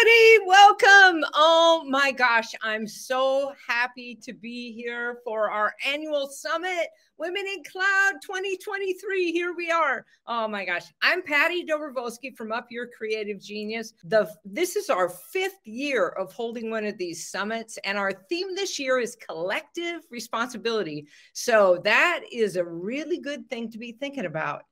everybody. Welcome. Oh my gosh, I'm so happy to be here for our annual summit, Women in Cloud 2023. Here we are. Oh my gosh. I'm Patti Dobrowolski from Up Your Creative Genius. This is our 5th year of holding one of these summits, and our theme this year is collective responsibility. So that is a really good thing to be thinking about.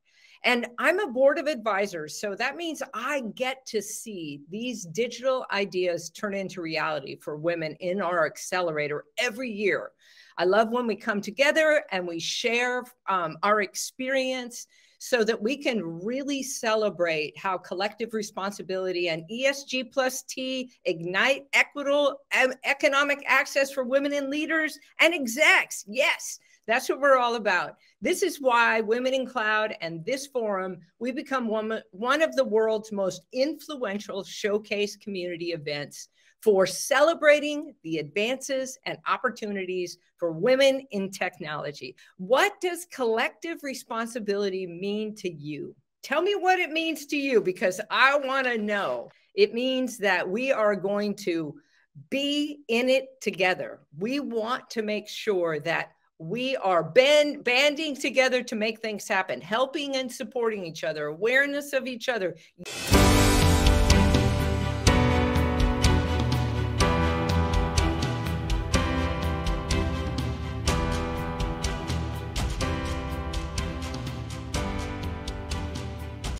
And I'm a board of advisors, so that means I get to see these digital ideas turn into reality for women in our accelerator every year. I love when we come together and we share our experience so that we can really celebrate how collective responsibility and ESG plus T ignite equitable economic access for women in leaders and execs. Yes. That's what we're all about. This is why Women in Cloud and this forum, we become one of the world's most influential showcase community events for celebrating the advances and opportunities for women in technology. What does collective responsibility mean to you? Tell me what it means to you, because I want to know. It means that we are going to be in it together. We want to make sure that we are banding together to make things happen, helping and supporting each other, awareness of each other.